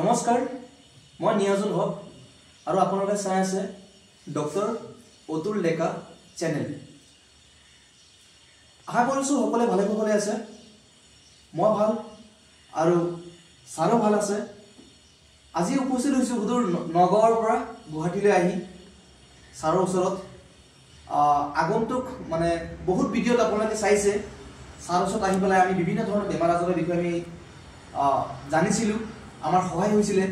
নমস্কাৰ মই নিয়াজুল হক আৰু আপোনালোকে চাই আছে ডক্টৰ অতুল ডেকা চেনেল। আশা কৰিছো সকলোৱে ভালে কুশলে আছে। মই ভাল আৰু ছাৰো ভাল আছে। আজি উপস্থিত হৈছো সুদূৰ নগাঁৱৰ পৰা গুৱাহাটীলৈ আহি ছাৰৰ ওচৰত আগন্তুক মানে বহুত ভিডিঅ'ত আপোনালোকে চাইছে ছাৰৰ ওচৰত আহি পেলাই আমি বিভিন্ন ধৰণৰ বেমাৰ আজাৰৰ বিষয়ে আমি জানিছিলোঁ। আমাৰ সহায় হৈছিলে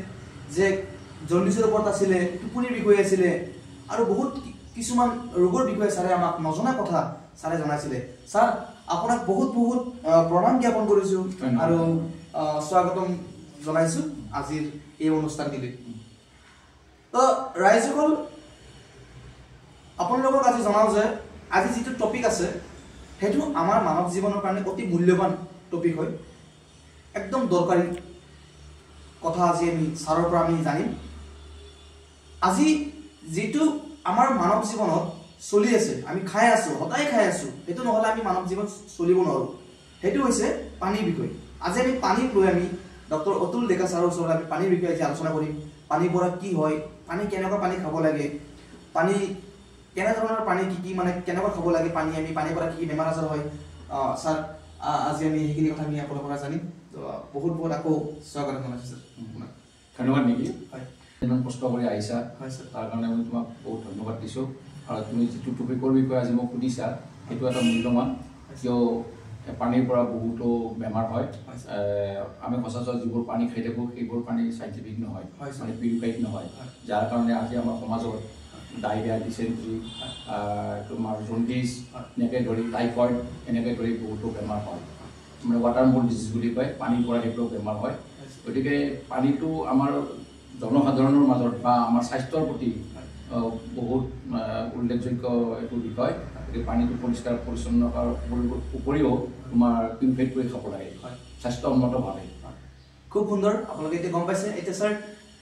যে জণ্ডিছৰ ওপৰত আছিলে, টোপনিৰ বিষয়ে আছিলে আৰু বহুত কিছুমান ৰোগৰ বিষয়ে ছাৰে আমাক নজনা কথা ছাৰে জনাইছিলে। ছাৰ আপোনাক বহুত বহুত প্ৰণাম জ্ঞাপন কৰিছোঁ আৰু স্বাগতম জনাইছোঁ আজিৰ এই অনুষ্ঠানটিলৈ। তো ৰাইজসকল আপোনালোকক আজি জনাওঁ যে আজি যিটো টপিক আছে সেইটো আমাৰ মানৱ জীৱনৰ কাৰণে অতি মূল্যৱান টপিক হয়, একদম দৰকাৰী কথা আজি আমি ছাৰৰ পৰা আমি জানিম। আজি যিটো আমাৰ মানৱ জীৱনত চলি আছে, আমি খাই আছোঁ, সদায় খাই আছোঁ, সেইটো নহ'লে আমি মানৱ জীৱন চলিব নোৱাৰোঁ, সেইটো হৈছে পানীৰ বিষয়। আজি আমি পানীক লৈ আমি ডক্টৰ অতুল ডেকা ছাৰৰ ওচৰত আমি পানীৰ বিষয়ে আজি আলোচনা কৰিম। পানীৰ পৰা কি হয়, পানী কেনেকুৱা পানী খাব লাগে, পানী কেনেধৰণৰ পানী কি মানে কেনেকুৱা খাব লাগে, পানী আমি পানীৰ পৰা কি বেমাৰ আজাৰ হয়। ছাৰ আজি আমি সেইখিনি কথা আমি আপোনালোকৰ পৰা জানিম। তো বহুত বহুত আকৌ স্বাগতম জনাইছোঁ ছাৰ। ধন্যবাদ নেকি? হয়, ইমান কষ্ট কৰি আহিছা, হয় ছাৰ। তাৰ কাৰণে মই তোমাক বহুত ধন্যবাদ দিছোঁ। আৰু তুমি যিটো টপিকৰ বিষয়ে আজি মোক সুধিছা সেইটো এটা মূল্যৱান, কিয় পানীৰ পৰা বহুতো বেমাৰ হয়। আমি সচৰাচৰ যিবোৰ পানী খাই থাকোঁ সেইবোৰ পানী চাইণ্টিফিক নহয়, মানে পিউৰিফাইড নহয়, যাৰ কাৰণে আজি আমাৰ সমাজত ডায়েৰিয়া, ডিচেণ্ট্ৰি, তোমাৰ জণ্ডিছ, এনেকৈ ধৰি টাইফইড, এনেকৈ ধৰি বহুতো বেমাৰ হয়, মানে ৱাটাৰবৰ্ন ডিজিজ বুলি কয়, পানীৰ পৰা সেইবোৰ বেমাৰ হয়। গতিকে পানীটো আমাৰ জনসাধাৰণৰ মাজত বা আমাৰ স্বাস্থ্যৰ প্ৰতি বহুত উল্লেখযোগ্য এইটো বিষয়। গতিকে পানীটো পৰিষ্কাৰ পৰিচ্ছন্নতাৰ উপৰিও তোমাৰ পিউৰিফাইড কৰি খাব লাগে, স্বাস্থ্যসন্মতভাৱে। খুব সুন্দৰ, আপোনালোকে এতিয়া গম পাইছে। এতিয়া ছাৰ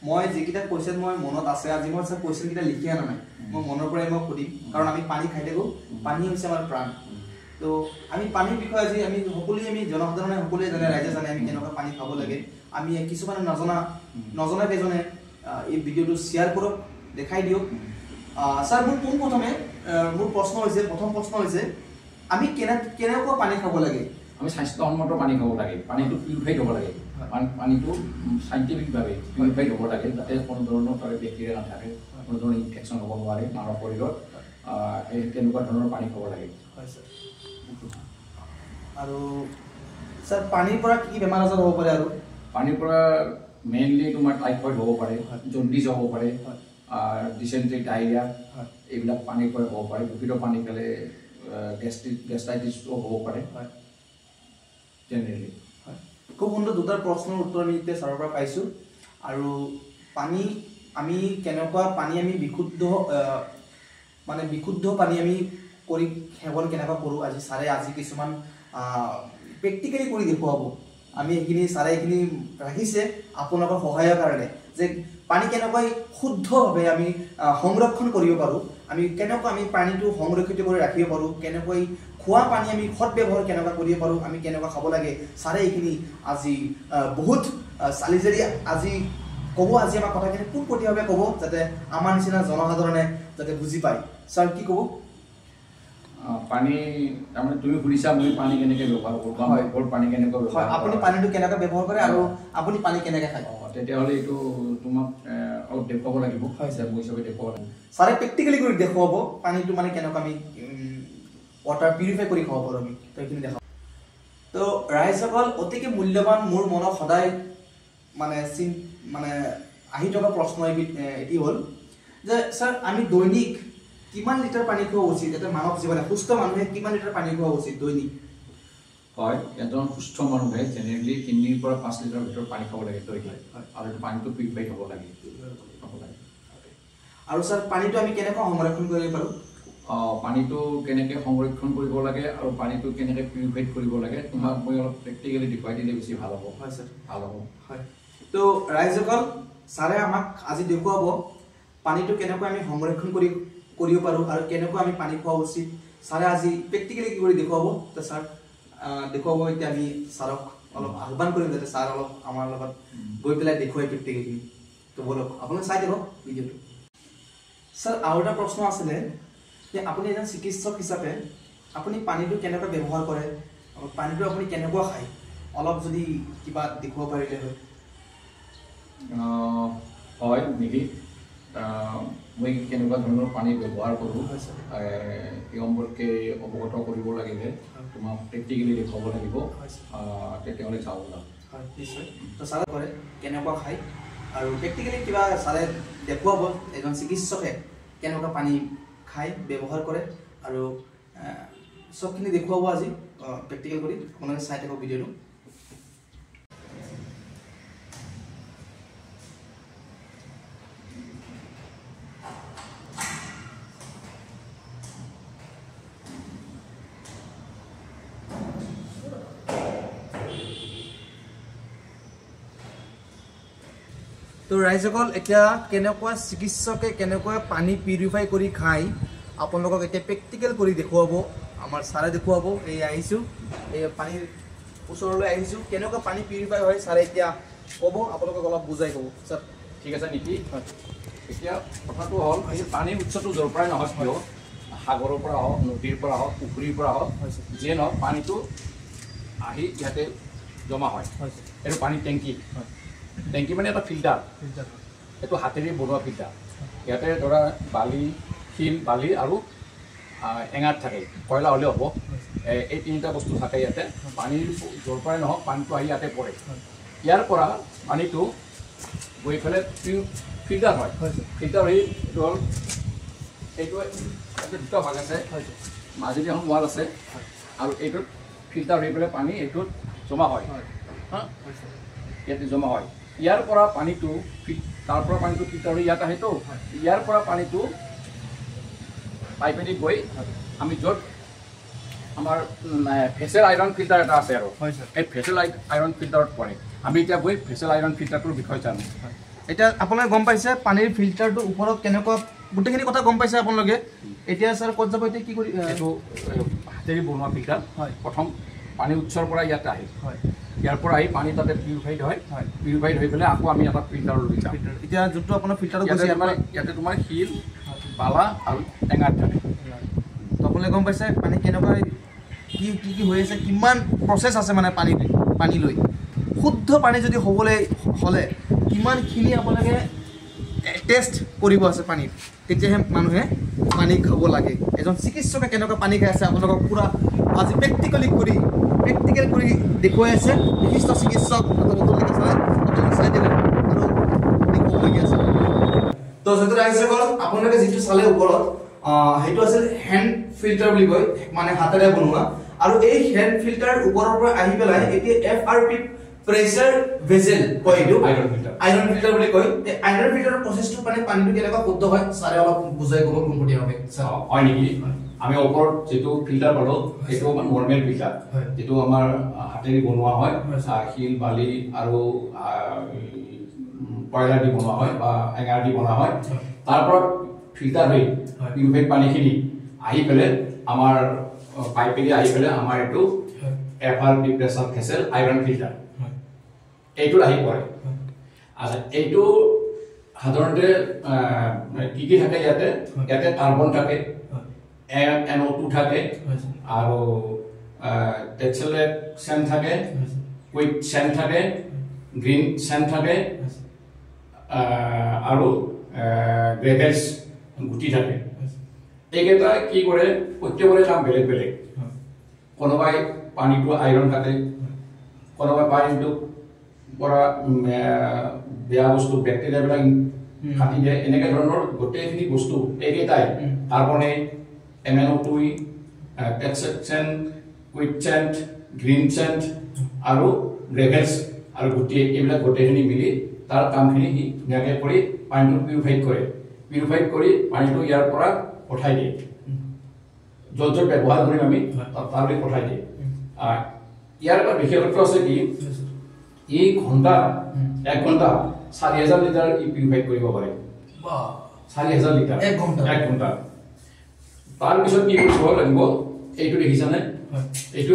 মই যিকেইটা কুৱেশ্যন মই মনত আছে, আজি মই ছাৰ কুৱেশ্যনকেইটা লিখি অনা নাই, মই মনৰ পৰাই মই সুধিম, কাৰণ আমি পানী খাই থাকোঁ, পানী হৈছে আমাৰ প্ৰাণ। তো আমি পানীৰ বিষয়ে আজি আমি সকলোৱে আমি জনসাধাৰণে সকলোৱে জানে, ৰাইজে জানে আমি কেনেকুৱা পানী খাব লাগে। আমি কিছুমানে নজনা কেইজনে এই ভিডিঅ'টো শ্বেয়াৰ কৰক, দেখাই দিয়ক। ছাৰ মোৰ পোনপ্ৰথমে মোৰ প্ৰথম প্ৰশ্ন হৈছে আমি কেনেকুৱা পানী খাব লাগে? আমি স্বাস্থ্যসন্মত পানী খাব লাগে, পানীটো পিউৰিফাইড হ'ব লাগে, পানীটো চাইণ্টিফিকভাৱে পিউৰিফাইড হ'ব লাগে, যাতে কোনো ধৰণৰ তাৰে বেক্টেৰিয়া নাথাকে, কোনো ধৰণৰ ইনফেকশ্যন হ'ব নোৱাৰে মানৱ শৰীৰত। সেই তেনেকুৱা ধৰণৰ পানী খাব লাগে। হয় ছাৰ। আৰু ছাৰ পানীৰ পৰা কি বেমাৰ আজাৰ হ'ব পাৰে? আৰু পানীৰ পৰা মেইনলি তোমাৰ টাইফইড হ'ব পাৰে, জণ্ডিছ হ'ব পাৰে, ডিচেণ্ট্ৰি, ডায়েৰিয়া, এইবিলাক পানীৰ পৰা হ'ব পাৰে। দূষিত পানী খালে গেষ্ট্ৰাইটিছটো হ'ব পাৰে জেনেৰেলি। হয়, খুব সুন্দৰ দুটা প্ৰশ্নৰ উত্তৰ আমি এতিয়া ছাৰৰ পৰা পাইছোঁ। আৰু পানী আমি কেনেকুৱা পানী আমি বিশুদ্ধ পানী আমি কৰি সেৱন কেনেকুৱা কৰোঁ, আজি ছাৰে কিছুমান প্ৰেক্টিকেলি কৰি দেখুৱাব। আমি এইখিনি ছাৰে এইখিনি ৰাখিছে আপোনালোকৰ সহায়ৰ কাৰণে, যে পানী কেনেকৈ শুদ্ধভাৱে আমি সংৰক্ষণ কৰিব পাৰোঁ, আমি কেনেকৈ আমি পানীটো সংৰক্ষিত কৰি ৰাখিব পাৰোঁ, কেনেকৈ খোৱা পানী আমি সদব্যৱহাৰ কেনেকুৱা কৰিব পাৰোঁ, আমি কেনেকুৱা খাব লাগে, ছাৰে এইখিনি আজি বহুত চালিজাৰি আজি ক'ব। আজি আমাৰ কথাখিনি পোনপটীয়াভাৱে ক'ব, যাতে আমাৰ নিচিনা জনসাধাৰণে যাতে বুজি পায়। ছাৰ কি ক'ব? পানী তাৰমানে তুমি সুধিছা মই পানী কেনেকৈ ব্যৱহাৰ কৰোঁ, পানী কেনেকৈ ব্যৱহাৰ, আপুনি পানীটো কেনেকৈ ব্যৱহাৰ কৰে আৰু আপুনি পানী কেনেকৈ খায়? তেতিয়াহ'লে এইটো তোমাক অলপ দেখুৱাব লাগিব। হয় ছাৰ, মই হিচাপে দেখুৱাব লাগিব। ছাৰে প্ৰেক্টিকেলি কৰি দেখুৱাব পানীটো মানে কেনেকুৱা আমি ৱাটাৰ পিউৰিফাই কৰি খাব পাৰোঁ, আমি সেইখিনি দেখাব। তো ৰাইজসকল, অতিকে মূল্যৱান, মোৰ মনত সদায় মানে আহি থকা প্ৰশ্ন এটি হ'ল যে ছাৰ আমি দৈনিক কিমান লিটাৰ পানী খোৱা উচিত? এটা মানৱ জীৱনে, সুস্থ মানুহে কিমান লিটাৰ পানী খোৱা উচিত দৈনিক? হয়, এজন সুস্থ মানুহে জেনেৰেলি 3 পৰা 5 লিটাৰ ভিতৰত পানী খাব লাগে দৈনিক, আৰু পানীটো পিউৰিফাইড হ'ব লাগে। আৰু ছাৰ পানীটো আমি কেনেকৈ সংৰক্ষণ কৰিব পাৰোঁ? পানীটো কেনেকৈ সংৰক্ষণ কৰিব লাগে আৰু পানীটো কেনেকৈ পিউৰিফাইড কৰিব লাগে তোমাক মই অলপ প্ৰেক্টিকেলি দেখুৱাই দিলে বেছি ভাল হ'ব। হয় ছাৰ, ভাল হ'ব। হয়, তো ৰাইজসকল ছাৰে আমাক আজি দেখুৱাব পানীটো কেনেকৈ আমি সংৰক্ষণ কৰিব পাৰোঁ আৰু কেনেকৈ আমি পানী খোৱা উচিত। ছাৰে আজি প্ৰেক্টিকেলি কি কৰি দেখুৱাব। তো ছাৰ দেখুৱাব, এতিয়া আমি ছাৰক অলপ আহ্বান কৰিম যাতে ছাৰ অলপ আমাৰ লগত গৈ পেলাই দেখুৱাই প্ৰেক্টিকেলি তো বলক আপোনালোকে চাই দিব ভিডিঅ'টো ছাৰ আৰু এটা প্ৰশ্ন আছিলে যে আপুনি এজন চিকিৎসক হিচাপে আপুনি পানীটো কেনেকৈ ব্যৱহাৰ কৰে পানীটো আপুনি কেনেকুৱা খায় অলপ যদি কিবা দেখুৱাব পাৰিলে হয় নেকি মই কেনেকুৱা ধৰণৰ পানী ব্যৱহাৰ কৰোঁ এই সম্পৰ্কে অৱগত কৰিব লাগিলে তোমাক প্ৰেক্টিকেলি দেখুৱাব লাগিব তেতিয়াহ'লে চাওঁ হয় নিশ্চয় তো ছাৰে কৰে কেনেকুৱা খায় আৰু প্ৰেক্টিকেলি কিবা ছাৰে দেখুৱাব এজন চিকিৎসকে কেনেকুৱা পানী খায় ব্যৱহাৰ কৰে আৰু সবখিনি দেখুৱাব আজি প্ৰেক্টিকেল কৰি আপোনালোকে চাই থাকক ভিডিঅ'টো তো ৰাইজসকল এতিয়া কেনেকুৱা চিকিৎসকে কেনেকুৱা পানী পিউৰিফাই কৰি খায় আপোনালোকক এতিয়া প্ৰেক্টিকেল কৰি দেখুৱাব আমাৰ ছাৰে দেখুৱাব এই আহিছোঁ এই পানীৰ ওচৰলৈ আহিছোঁ কেনেকুৱা পানী পিউৰিফাই হয় ছাৰে এতিয়া ক'ব আপোনালোকক অলপ বুজাই ক'ব ছাৰ ঠিক আছে নেকি এতিয়া কথাটো হ'ল এই পানীৰ উৎসটো য'ৰ পৰাই নহয় কিয় সাগৰৰ পৰা হওক নদীৰ পৰা হওক পুখুৰীৰ পৰা হওক যিয়ে নহওক পানীটো আহি ইয়াতে জমা হয় এইটো পানী টেংকি টেংকি মানে এটা ফিল্টাৰ এইটো হাতেৰে বনোৱা ফিল্টাৰ ইয়াতে ধৰা বালি শিল বালি আৰু এঙাৰ থাকে কয়লা হ'লে হ'ব এই তিনিটা বস্তু থাকে ইয়াতে পানীৰ য'ৰ পৰাই নহওক পানীটো আহি ইয়াতে পৰে ইয়াৰ পৰা পানীটো গৈ পেলাই ফিল্টাৰ হয় ফিল্টাৰ হৈ এইটো হ'ল এইটো দুটা ভাগ আছে মাজেদি এখন ৱাল আছে আৰু এইটোত ফিল্টাৰ হৈ পেলাই পানী এইটোত জমা হয় ইয়াতে জমা হয় ইয়াৰ পৰা পানীটো তাৰ পৰা পানীটো ফিল্টাৰ হৈ ইয়াত আহেতো ইয়াৰ পৰা পানীটো পাইপেদি গৈ আমি য'ত আমাৰ ফেচেল আইৰণ ফিল্টাৰ এটা আছে আৰু এই ফেচেল আইৰণ ফিল্টাৰত পৰে আমি এতিয়া গৈ ফেচেল আইৰণ ফিল্টাৰটোৰ বিষয়ে জানো এতিয়া আপোনালোকে গম পাইছে পানীৰ ফিল্টাৰটোৰ ওপৰত কেনেকুৱা গোটেইখিনি কথা গম পাইছে আপোনালোকে এতিয়া ছাৰ ক'ত যাব এতিয়া কি কৰি এইটো হাতেৰে বনোৱা ফিল্টাৰ হয় প্ৰথম পানী উৎসৰ পৰা ইয়াতে আহে হয় ইয়াৰ পৰা আহি পানী তাতে পিউৰিফাইড হয় পিউৰিফাইড হৈ পেলাই আকৌ আমি এটা ফিল্টাৰলৈ যাওঁ এতিয়া যোনটো আপোনাৰ ফিল্টাৰত ইয়াতে তোমাৰ শিল বালা আৰু টেঙাৰ থাকে তো আপোনালোকে গম পাইছে পানী কেনেকুৱা কি কি কি হৈ আছে কিমান প্ৰচেছ আছে মানে পানী লৈ শুদ্ধ পানী যদি হ'বলৈ হ'লে কিমানখিনি আপোনালোকে টেষ্ট কৰিব আছে পানীত তেতিয়াহে মানুহে পানী খাব লাগে এজন চিকিৎসকে কেনেকুৱা পানী খাই আছে আপোনালোকক পূৰা আজি প্ৰেক্টিকেল কৰি দেখুৱাই আছে বিশিষ্ট চিকিৎসক চাই দিব আৰু দেখুৱাবলগীয়া আছে তো যিটো ৰাইজসকল আপোনালোকে যিটো চালে ওপৰত সেইটো আছিল হেণ্ড ফিল্টাৰ বুলি কয় মানে হাতেৰে বনোৱা আৰু এই হেণ্ড ফিল্টাৰ ওপৰৰ পৰা আহি পেলাই এতিয়া FRP প্ৰেছাৰ ভেজেল কয় এইটো আইৰণ ফিল্টাৰ বুলি কয় এই আইৰণ ফিল্টাৰৰ প্ৰচেছটো মানে পানীটো কেনেকুৱা শুদ্ধ হয় ছাৰে অলপ বুজাই ক'ব পোনপটীয়াভাৱে হয় নেকি আমি ওপৰত যিটো ফিল্টাৰ পালোঁ সেইটো নৰ্মেল ফিল্টাৰ যিটো আমাৰ হাতেৰে বনোৱা হয় শিল বালি আৰু কয়লা দি বনোৱা হয় বা এঙাৰ দি বনোৱা হয় তাৰ পৰা ফিল্টাৰ হৈ পিউৰিফাইড পানীখিনি আহি পেলাই আমাৰ পাইপেদি আহি পেলাই আমাৰ এইটো FRP pressure vessel iron filter এইটোত আহি পৰে আচ্ছা এইটো সাধাৰণতে কি কি থাকে ইয়াতে কাৰ্বন থাকে NO2 থাকে আৰু টেক্সেলেট চেন থাকে কুইক চেন থাকে গ্ৰীণ চেন থাকে আৰু গ্ৰেভেলছ গুটি থাকে এইকেইটা কি কৰে প্ৰত্যেকৰে কাম বেলেগ বেলেগ কোনোবাই পানীটো আইৰণ কাটে কোনোবাই পানীটো পৰা বেয়া বস্তু বেক্টেৰিয়াবিলাক কাটি দিয়ে এনেকৈ ধৰণৰ গোটেইখিনি বস্তু এইকেইটাই কাৰ্বনেট NO2 টেক্সেন কুইক চেণ্ট গ্ৰীণ চেণ্ট আৰু গ্ৰেভেলছ আৰু গুটি এইবিলাক গোটেইখিনি মিলি তাৰ কামখিনি সি ধুনীয়াকৈ কৰি পানীটো পিউৰিফাইড কৰি পানীটো ইয়াৰ পৰা পঠাই দিয়ে য'ত য'ত ব্যৱহাৰ কৰিম আমি তালৈ পঠাই দিয়ে ইয়াৰ এটা বিশেষত্ব আছে কি এই ঘণ্টা 1 ঘণ্টা 4000 লিটাৰ পিউৰিফাইড কৰিব পাৰে 4000 লিটাৰ 1 ঘণ্টা তাৰপিছত কি কৰিব লাগিব এইটো দেখিছানে এইটো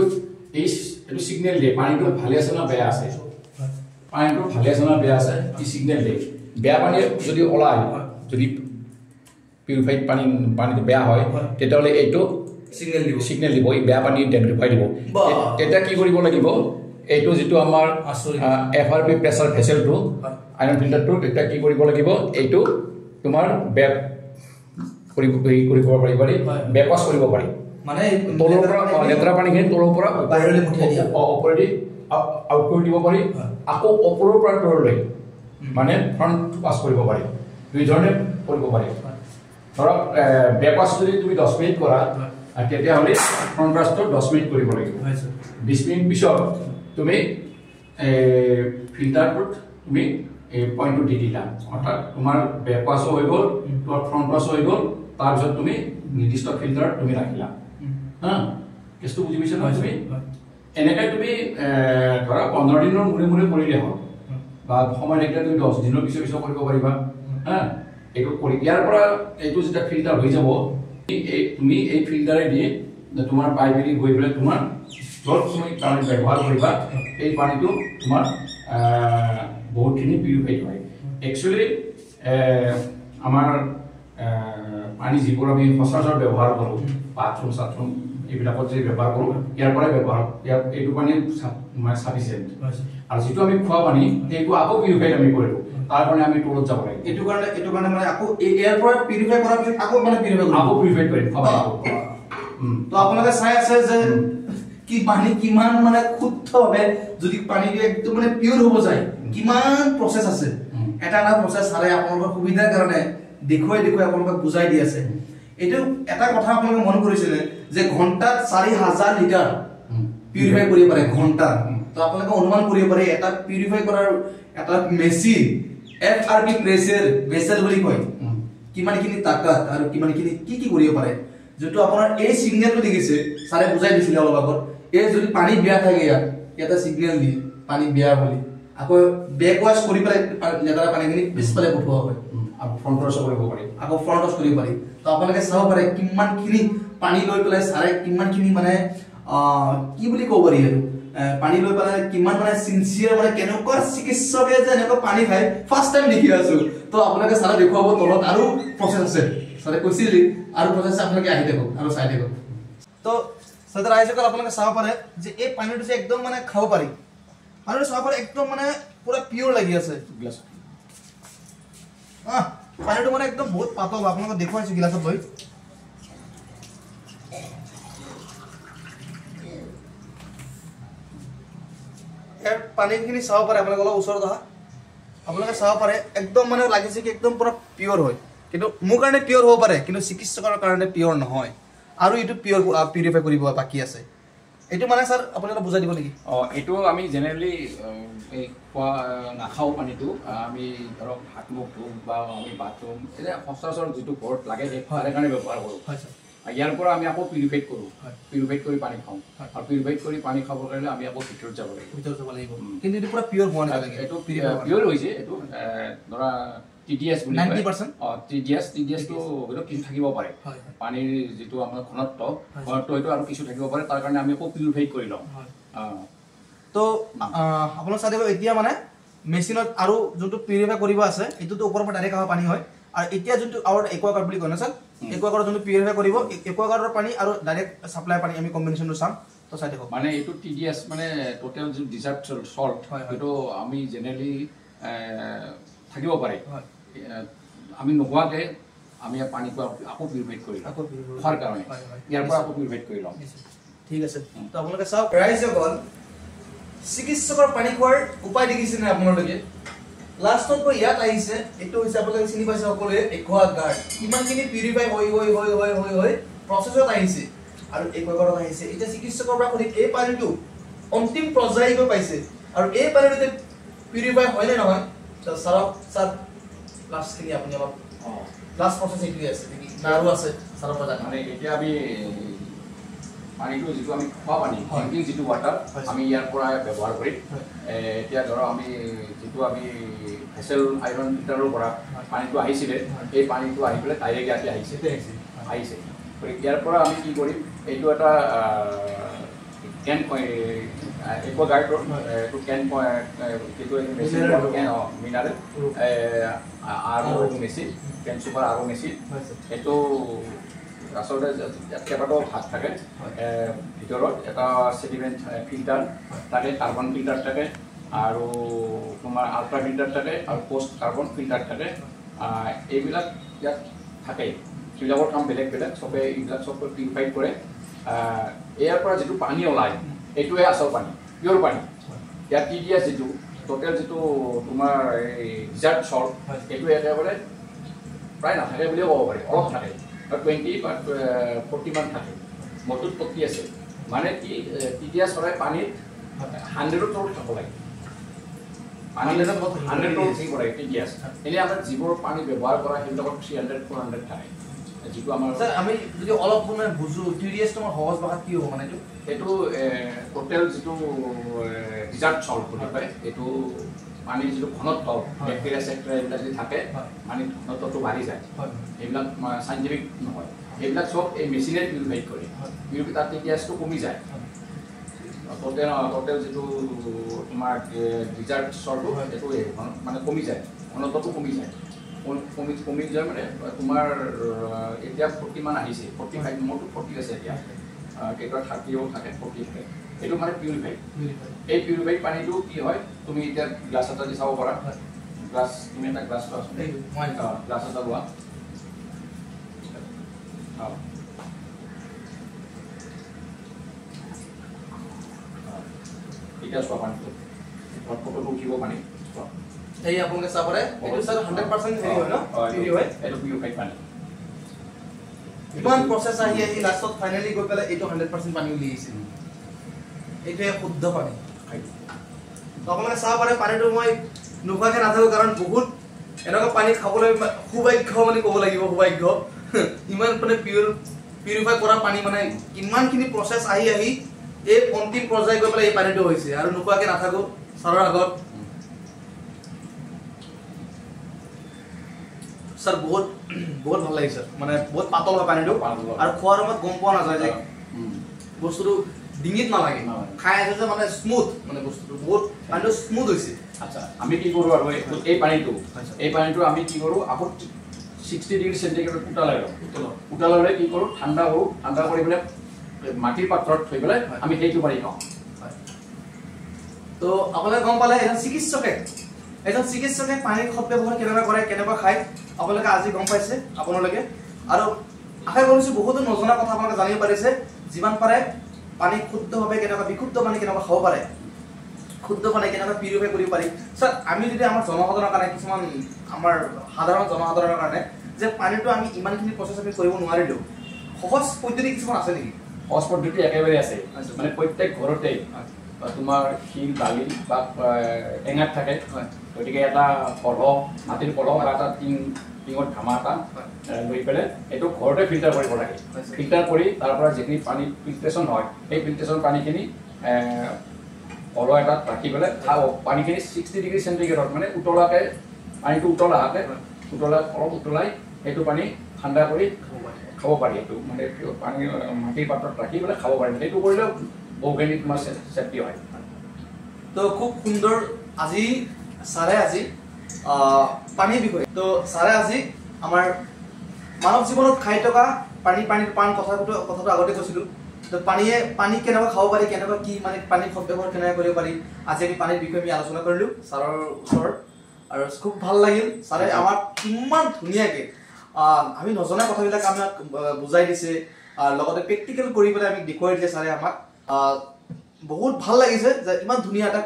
এই এইটো সিগনেল দিয়ে পানীটো ভালে আছে না বেয়া আছে পানীটো ভালে আছে না বেয়া আছে ই সিগনেল দিয়ে বেয়া পানী যদি ওলাই যদি পিউৰিফাইড পানীটো বেয়া হয় তেতিয়াহ'লে এইটো সিগনেল দিব এই বেয়া পানী দেখুৱাই দিব তেতিয়া কি কৰিব লাগিব এইটো যিটো আমাৰ FRP প্ৰেছাৰ ভেছেলটো আইৰণ ফিল্টাৰটো তেতিয়া কি কৰিব লাগিব এইটো তোমাৰ বেক কৰিব পাৰি বেক ৱাছ কৰিব পাৰি মানে তলৰ পৰা লেতেৰা পানীখিনি তলৰ পৰা বাহিৰলৈ মুঠিয়াই দিয়া ওপৰেদি আউট কৰি দিব পাৰি আকৌ ওপৰৰ পৰা তললৈ মানে ফ্ৰণ্ট ৱাছ কৰিব পাৰি দুই ধৰণে কৰিব পাৰি ধৰক বেক ৱাছ যদি তুমি 10 মিনিট কৰা তেতিয়াহ'লে ফ্ৰণ্ট ৱাছটো 10 মিনিট কৰিব লাগিব 20 মিনিট পিছত তুমি ফিল্টাৰটোত তুমি এই পইণ্টটো দি দিলা অৰ্থাৎ তোমাৰ বেক ৱাছো হৈ গ'ল তোমাৰ ফ্ৰণ্ট ৱাছো হৈ গ'ল তাৰপিছত তুমি নিৰ্দিষ্ট ফিল্টাৰত তুমি ৰাখিলা হা কেছটো বুজি পাইছা না তুমি এনেকৈ তুমি ধৰা 15 দিনৰ মূৰে কৰিলে হ'ল বা সময় থাকিলে তুমি 10 দিনৰ পিছত কৰিব পাৰিবা হা এইটো কৰি ইয়াৰ পৰা এইটো যেতিয়া ফিল্টাৰ হৈ যাব তুমি এই ফিল্টাৰে দি তোমাৰ পাইপেদি গৈ পেলাই তোমাৰ য'ত তুমি পানী ব্যৱহাৰ কৰিবা এই পানীটো তোমাৰ বহুতখিনি পিউৰিফাইড হয় একচুৱেলি আমাৰ পানী যিবোৰ আমি সচৰাচৰ ব্যৱহাৰ কৰোঁ বাথৰুম চাথৰুম এইবিলাকত যে ব্যৱহাৰ কৰোঁ ইয়াৰ পৰাই ব্যৱহাৰ এইটো পানী মানে চাফিচিয়েণ্ট আৰু যিটো আমি খোৱা পানী সেইটো আকৌ পিউৰিফাইড আমি কৰিলোঁ তাৰ কাৰণে আমি তলত যাব লাগে এইটো কাৰণে মানে আকৌ ইয়াৰ পৰা পিউৰিফাই কৰাৰ পিছত আকৌ মানে পিউৰিফাই কৰিম তো আপোনালোকে চাই আছে যে কি পানী কিমান মানে শুদ্ধভাৱে যদি পানীটো একদম মানে পিউৰ হ'ব যায় কিমান প্ৰচেছ আছে এটা প্ৰচেছ চালে আপোনালোকৰ সুবিধাৰ কাৰণে দেখুৱাই আপোনালোকক বুজাই দি আছে এইটো এটা কথা আপোনালোকে মন কৰিছিলে যে ঘণ্টাত 4000 লিটাৰ পিউৰিফাই কৰিব পাৰে ঘণ্টা তো আপোনালোকে অনুমান কৰিব পাৰে এটা পিউৰিফাই কৰাৰ এটা মেচিন FRP প্ৰেছাৰ ভেছেল বুলি কয় কিমানখিনি তাকাত আৰু কিমানখিনি কি কৰিব পাৰে যেটো আপোনাৰ এই সিগনেলটো দেখিছে সাৰে বুজাই দিছিল অলপ আগত এই যদি পানী বিয়া থাকে ইয়াতে সিগনেল দি পানী বিয়া বুলি আকৌ বেক ৱাশ কৰি পেলাই লেতেৰা পানীখিনি পিছফালে পঠোৱা হয় আৰু ফ্ৰণ্ট ৱাশ কৰিব পাৰি আকৌ ফ্ৰণ্ট ৱাশ কৰিব পাৰি তো আপোনালোকে চাব পাৰে কিমানখিনি পানী লৈ পেলাই সাৰে কিমানখিনি মানে কি বুলি ক'ব পাৰি আৰু পানী লৈ পেলাই কিমান মানে সিনসিয়াৰ মানে কেনেকুৱা চিকিৎসকে যে এনেকুৱা পানী খায় ফাৰ্ষ্ট টাইম দেখি আছো তো আপোনালোকে সাৰে দেখুৱাব তলত আৰু প্ৰচেছ আছে সাৰে কৈছিল আৰু প্ৰচেছ আপোনালোকে আহি দেখক আৰু চাই দেখক তো সদৰ আইসকল আপোনালোকে চাব পাৰে যে এই পানীটো যে একদম মানে খাব পাৰি আৰু চাব পাৰে একদম মানে পুৰা পিওৰ লাগি আছে গ্লাছ পানীটো মানে একদম বহুত পাতল আপোনালোকে দেখুৱাইছো গ্লাছত লৈ এৰ পানীখিনি চাব পাৰে আপোনালোকে অলপ ওচৰত আহা আপোনালোকে চাব পাৰে একদম মানে লাগিছে কি একদম পুৰা পিওৰ হয় কিন্তু মোৰ কাৰণে পিওৰ হ'ব পাৰে কিন্তু চিকিৎসকৰ কাৰণে পিওৰ নহয় আৰু এটো পিওৰ পিউৰিফাই কৰিব বাকি আছে এটো মানে স্যাৰ আপোনালোকে বুজাই দিব নেকি এটো আমি জেনাৰেলি এই খোৱা নাখাও পানীটো আমি ধৰক হাত মুখ ধুম বা আমি বাথৰুম এটা সচৰাচৰ যিটো ঘৰত লাগে সেই কাৰণে ব্যৱহাৰ কৰোঁ হয় স্যাৰ ইয়াৰ পৰা আমি আকৌ পিউৰিফাইড কৰোঁ পিউৰিফাইড কৰি পানী খাওঁ আৰু পিউৰিফাইড কৰি পানী খাবৰ কাৰণে আমি আকৌ ভিতৰত যাব লাগিব কিন্তু এটো পুৰা পিওৰ হোৱা নাই এটো পিওৰ হৈছে এটো ধৰা TDS বুলি 90% TDS তো হয়তো কিছু থাকিব পাৰে পানীৰ যেটো আমাৰ ঘনত্ব হয়তো আৰু কিছু থাকিব পাৰে তাৰ কাৰণে আমি আকৌ পিউৰিফাই কৰি লওঁ তো আপোনাৰ চাই এতিয়া মানে মেচিনত আৰু যোনটো পিউৰিফাই কৰিব আছে এটোতো ওপৰৰ পৰা ডাইৰেক্ট আহা পানী হয় আৰু এতিয়া যোনটো আউট একুৱাগাৰ্ড বুলি কয় না স্যাৰ একুৱাগাৰ্ডৰ যোনটো পিউৰিফাই কৰিব একুৱাগাৰ্ডৰ পানী আৰু ডাইৰেক্ট সাপ্লাই পানী আমি কম্বিনেশনটো চাম তো চাই দেখক মানে এটো TDS মানে টোটাল যে ডিজাৰ্ট সল্ট এটো আমি জেনাৰেলি থাকিব পাৰে আমি নোহোৱাকে আমি পানীটো আকৌ পিউৰিফাইড কৰি আকৌ খোৱাৰ কাৰণে ইয়াৰ পৰা আকৌ পিউৰিফাইড কৰি লওঁ ঠিক আছে তো আপোনালোকে চাওক ৰাইজসকল চিকিৎসকৰ পানী খোৱাৰ উপায় দেখিছে নে আপোনালোকে লাষ্টত গৈ ইয়াত আহিছে এইটো হৈছে আপোনালোকে চিনি পাইছে সকলোৱে একুৱাগাৰ্ড কিমানখিনি পিউৰিফাই হৈ প্ৰচেছত আহিছে আৰু একুৱাগাৰ্ডত আহিছে এতিয়া চিকিৎসকৰ পৰা খুলি এই পানীটো অন্তিম পৰ্যায় গৈ পাইছে আৰু এই পানীটোতে পিউৰিফাই হয় নে নহয় তো স্যাৰ লাস্ট খিনি আপুনি অলপ লাস্ট প্ৰসেস এটি আছে নেকি নাৰু আছে সাৰা পৰা মানে এতিয়া আমি পানীটো যেটো আমি খোৱা পানী ড্ৰিংকিং যেটো ওয়াটাৰ আমি ইয়াৰ পৰা ব্যৱহাৰ কৰি এতিয়া ধৰ আমি যেটো আমি ভেছেল আইৰন ফিল্টাৰৰ পৰা পানীটো আহিছিলে এই পানীটো আহি পেলাই ডাইৰেক্ট ইয়াতে আহিছে ইয়াৰ পৰা আমি কি কৰিম এইটো এটা একুৱাগাৰ্ডৰ এইটো কেন এইটো মেচিন মিনাৰেল আৰু এইটো মেচিন কেন চুপাৰ আৰু মেচিন এইটো আচলতে কেইবাটাও ভাগ থাকে ভিতৰত এটা ছেডিমেণ্ট ফিল্টাৰ থাকে কাৰ্বন ফিল্টাৰ থাকে আৰু তোমাৰ আল্ট্ৰা ফিল্টাৰ থাকে আৰু পষ্ট কাৰ্বন ফিল্টাৰ থাকে এইবিলাক ইয়াত থাকেই এইবিলাকৰ কাম বেলেগ বেলেগ চবে এইবিলাক চব পিউৰিফাই কৰে ইয়াৰ পৰা যিটো পানী ওলায় এইটোৱে আচল পানী পিয়'ৰ পানী ইয়াত TDS যিটো টোটেল যিটো তোমাৰ এই ডিজাৰ্ট চল্ট এইটো একেবাৰে প্ৰায় নাথাকে বুলিও ক'ব পাৰি অলপ থাকে 20 বা 40 মান থাকে মতুত 40 আছে মানে কি TDS সদায় পানীত 100ৰ তলত থ'ব লাগে পানী 100ৰ তলত থাকিব লাগে TDS এনেই আমাৰ যিবোৰ পানী ব্যৱহাৰ কৰা সেইবিলাকত 300 400 থাকে যিটো আমাৰ আমি যদি অলপ মানে বুজো TDS তোমাৰ সহজ ভাষাত কি হ'ব মানে এইটো টোটেল যিটো ডিজাৰ্ট চল্ট বুলি কয় এইটো পানীৰ যিটো ঘনত্ব বেক্টেৰিয়া চেক্টেৰিয়া এইবিলাক যদি থাকে পানীৰ ঘনত্বটো বাঢ়ি যায় এইবিলাক চাইণ্টিফিক নহয় এইবিলাক চব এই মেচিনে পিউৰিফাই কৰে পিউৰিফাই তাত TDSটো কমি যায় টোটেল যিটো তোমাৰ ডিজাৰ্ট চল্টটো এইটো মানে কমি যায় ঘনত্বটো কমি যায় কমি যায় মানে তোমাৰ এতিয়া 40 মান আহিছে 45 মোৰটো 40 আছে এতিয়া কেইটা 30ও থাকে 40 থাকে এইটো মানে পিউৰিফাই এই পিউৰিফাই পানীটো কি হয় তুমি এতিয়া গ্লাছ এটা দি চাব পাৰা গ্লাছ তুমি এটা গ্লাছ লোৱা গ্লাছ এটা লোৱা এতিয়া চোৱা পানীটো ফটোটো উঠিব পানী এই আপোনালোকে চাব পাৰে এইটো স্যাৰ 100% হেৰি হয় ন পিউৰি হয় এইটো পিউৰিফাই পানী ইমান প্ৰসেস আহি লাষ্টত ফাইনালি গৈ পেলাই এইটো 100% পানী উলিয়াইছে এইটোৱে শুদ্ধ পানী তো আপোনালোকে চাব পাৰে পানীটো মই নোখোৱাকে নাথাকো কাৰণ বহুত এনেকুৱা পানী খাবলৈ সৌভাগ্য মানে ক'ব লাগিব সৌভাগ্য ইমান মানে পিউৰিফাই কৰা পানী মানে ইমানখিনি প্ৰসেস আহি এই অন্তিম পৰ্যায় গৈ পেলাই এই পানীটো হৈছে আৰু নোখোৱাকে নাথাকো ছাৰৰ আগত স্যাৰ বহুত ভাল লাগিছে মানে বহুত পাতল হয় পানীটো আৰু খোৱাৰ সময়ত গম পোৱা নাযায় যে বস্তুটো ডিঙিত নালাগে খাই আছে যে মানে স্মুথ মানে বস্তুটো বহুত পানীটো স্মুথ হৈছে আচ্ছা আমি কি কৰোঁ আৰু এই পানীটো আমি কি কৰোঁ আকৌ 60 ডিগ্ৰী সেন্টিগ্ৰেড উতলালে কি কৰোঁ ঠাণ্ডা কৰি পেলাই মাটিৰ পাত্ৰত থৈ পেলাই আমি সেইটো পানী খাওঁ তো আপোনালোকে গম পালে এজন চিকিৎসকে পানীৰ সৎব্যৱহাৰ কেনেকুৱা কৰে কেনেকুৱা খায় আপোনালোকে আজি গম পাইছে আপোনালোকে আৰু আশা কৰিছো বহুতো নজনা কথা আপোনালোকে জানিব পাৰিছে যিমান পাৰে পানী শুদ্ধভাৱে কেনেকুৱা বিশুদ্ধ পানী কেনেকুৱা খাব পাৰে শুদ্ধ পানী কেনেকুৱা পিউৰিফাই কৰিব পাৰি স্যাৰ আমি যদি আমাৰ জনসাধাৰণৰ কাৰণে কিছুমান আমাৰ সাধাৰণ জনসাধাৰণৰ কাৰণে যে পানীটো আমি ইমানখিনি প্ৰচেছ আমি কৰিব নোৱাৰিলো সহজ পদ্ধতি কিছুমান আছে নেকি সহজ পদ্ধতি একেবাৰে আছে মানে প্ৰত্যেক ঘৰতে তোমাৰ শিল বালি বা টেঙাত থাকে গতিকে এটা মাটিৰ কলহ বা এটা টিঙত ধামা এটা লৈ পেলাই এইটো ঘৰতে ফিল্টাৰ কৰিব লাগে ফিল্টাৰ কৰি তাৰ পৰা যিখিনি পানী ফিল্ট্ৰেশ্যন হয় সেই ফিল্ট্ৰেশ্যন পানীখিনি কলহ এটাত ৰাখি পেলাই পানীখিনি 60 ডিগ্ৰী সেন্টিগ্ৰেডত মানে উতলাকৈ পানীটো উতলাই অলপ উতলাই সেইটো পানী ঠাণ্ডা কৰি খাব পাৰি এইটো মানে পানী মাটিৰ পাত্ৰত ৰাখি পেলাই খাব পাৰি সেইটো কৰিলেও বহুখিনি তোমাৰ চেফটি হয় তো খুব সুন্দৰ আজি ছাৰে পানীৰ বিষয়ে তো ছাৰে আজি আমাৰ মানৱ জীৱনত খাই থকা পানীৰ পান কথাটো আগতে কৈছিলোঁ তো পানী কেনেকুৱা খাব পাৰি কেনেকুৱা কি মানে পানীৰ সৎব্যৱহাৰ কেনেকৈ কৰিব পাৰি আজি আমি পানীৰ বিষয়ে আমি আলোচনা কৰিলোঁ ছাৰৰ ওচৰত আৰু খুব ভাল লাগিল ছাৰে আমাক ইমান ধুনীয়াকৈ আমি নজনা কথাবিলাক আমাক বুজাই দিছে লগতে প্ৰেক্টিকেল কৰি পেলাই আমি দেখুৱাই দিছে ছাৰে আমাক বহুত ভাল লাগিছে যে ইমান ধুনীয়া এটা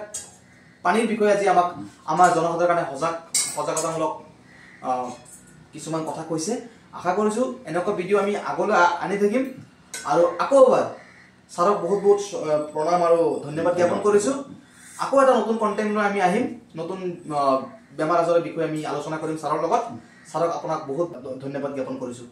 পানীৰ বিষয়ে আজি আমাক আমাৰ জনসাধাৰণৰ কাৰণে সজাগতামূলক কিছুমান কথা কৈছে আশা কৰিছোঁ এনেকুৱা ভিডিঅ' আমি আগলৈ আনি থাকিম আৰু আকৌ এবাৰ ছাৰক বহুত প্ৰণাম আৰু ধন্যবাদ জ্ঞাপন কৰিছোঁ আকৌ এটা নতুন কণ্টেণ্ট লৈ আমি আহিম নতুন বেমাৰ আজাৰৰ বিষয়ে আমি আলোচনা কৰিম ছাৰৰ লগত ছাৰক আপোনাক বহুত ধন্যবাদ জ্ঞাপন কৰিছোঁ